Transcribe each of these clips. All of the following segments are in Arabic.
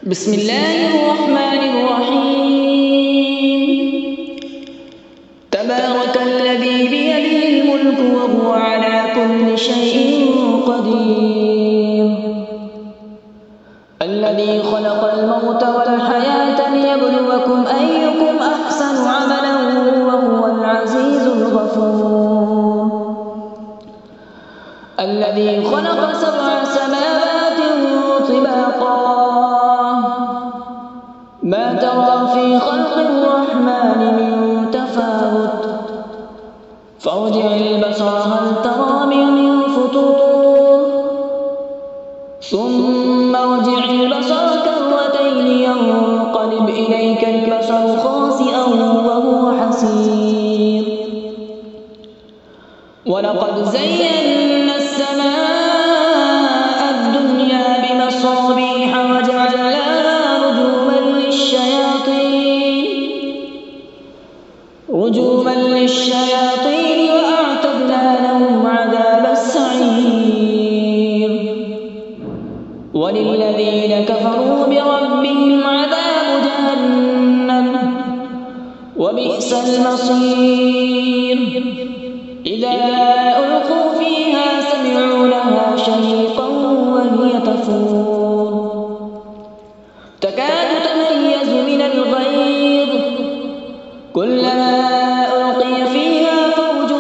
بسم الله الرحمن الرحيم. تبارك الذي بيده الملك وهو على كل شيء قدير. الذي خلق الموت والحياة ليبلوكم أيكم أحسن عملا وهو العزيز الغفور. الذي خلق 7 سماوات طباقا ما ترى في خلق الرحمن من تفاوت فارجع البصر هل ترى من فطور ثم ارجع البصر كرتين ينقلب إليك البصر خاسئا وهو حسير. ولقد زينا السماء الدنيا بمصابيح وجعلناها رجوما للشياطين وأعتدنا لهم عذاب السعير. وللذين كفروا بربهم عذاب جهنم وبئس المصير. إذا ألقوا فيها سمعوا لها شهيقا وهي تفور تكاد تميز من الغيظ كلما ألقي فيها فوج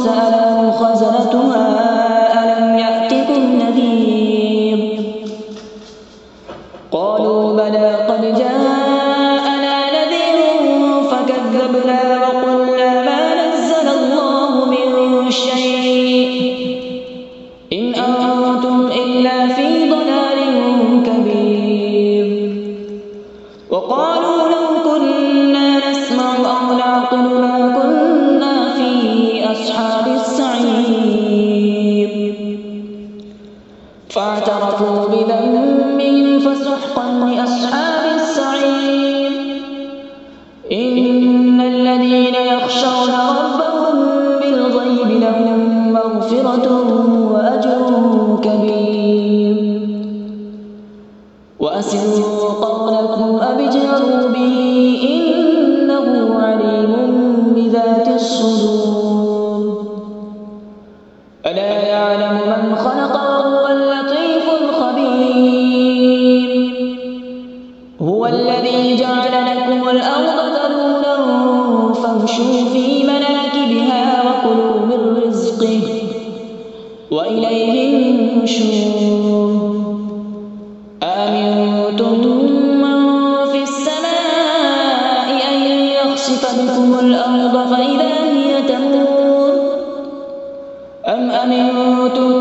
سألهم خزنتها ألم يأتكم نذير قالوا بلى قد جاءنا نذير فكذبنا وقلنا ما نزل الله من شيء إن أنتم إلا في ضلال كبير. وقالوا لو كنا نسمع أو نعقل ما كنا في أصحاب السعير. فاعترفوا بذنبهم فسحقا لأصحاب السعير. إن الذين يخشون ربهم بالغيب لهم مغفرة وأجر كبير. وأسروا قولكم أو اجهروا به إنه عليم بذات الصدور. ألا يعلم من خلق وهو اللطيف الخبير. هو الذي جعل لكم الأرض ذلولا فامشوا في مناكبها وكلوا من رزقه وإليه النشور. أأمنتم من في السماء أن يخسف بكم الأرض فإذا هي تمور أم أمنتم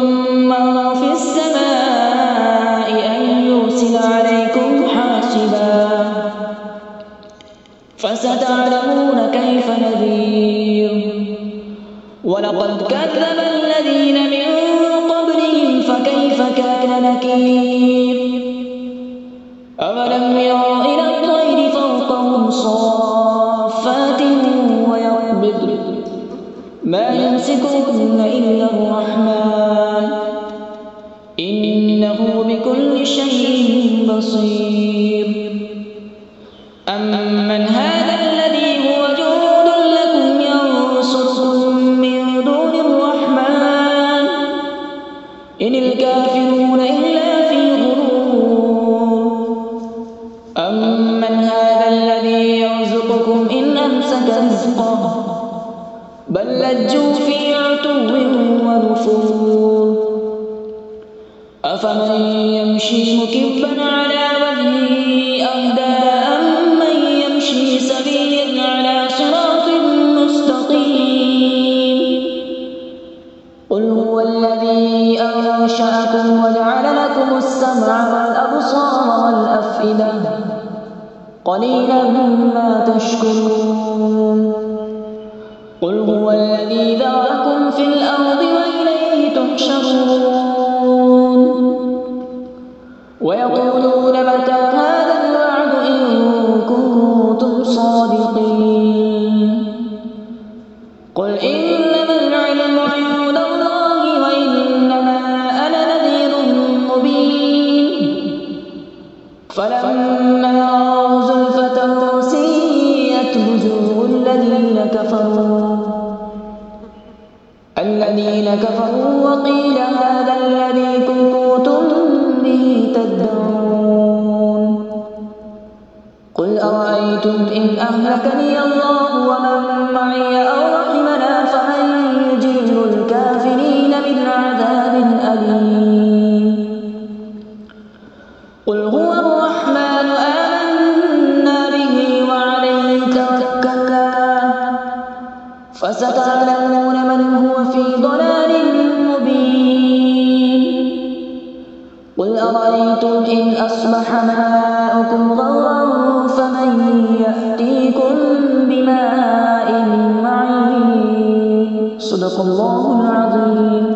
من في السماء أن يرسل عليكم حاصبا فستعلمون كيف نذير. ولقد كذب الذين من قبلهم فكيف كان نكير. أولم يروا إلى الطير فوقهم صافات ويقبض ما يمسكهن إلا الرحمن إنه بكل شيء بصير. أمن هذا الذي هو جند لكم ينصركم من دون الرحمن إن الكافرون إلا في غرور. أمن هذا الذي يرزقكم إن أمسك رزقه بل لجوا في عتو ونفور. أفمن يمشي مكبا على وجهه أهدى أمن يمشي سويا على صراط مستقيم. قل هو الذي أنشأكم وجعل لكم السمع والأبصار والأفئدة قليلا ما تشكرون. قل هو الذي ذرأكم في الأرض وإليه تحشرون. ويقولون متى هذا الوعد إن كنتم صادقين. قل إنما العلم عند الله وإنما أنا نذير مبين. فلما رأوا زلفة سيئت وجوه الذين كفروا وقيل هذا الذي كنتم به تدعون قل أرأيتم إن أهلكني الله ومن معي أو رحمنا فمن يجير الكافرين من عذاب أليم قل هو الرحمن آمنا به وعليه توكلنا فستعلمون من هو في ضلال مبين قل أرأيتم إن أصبح ماؤكم غورا فمن يأتيكم بماء معين صدق الله العظيم.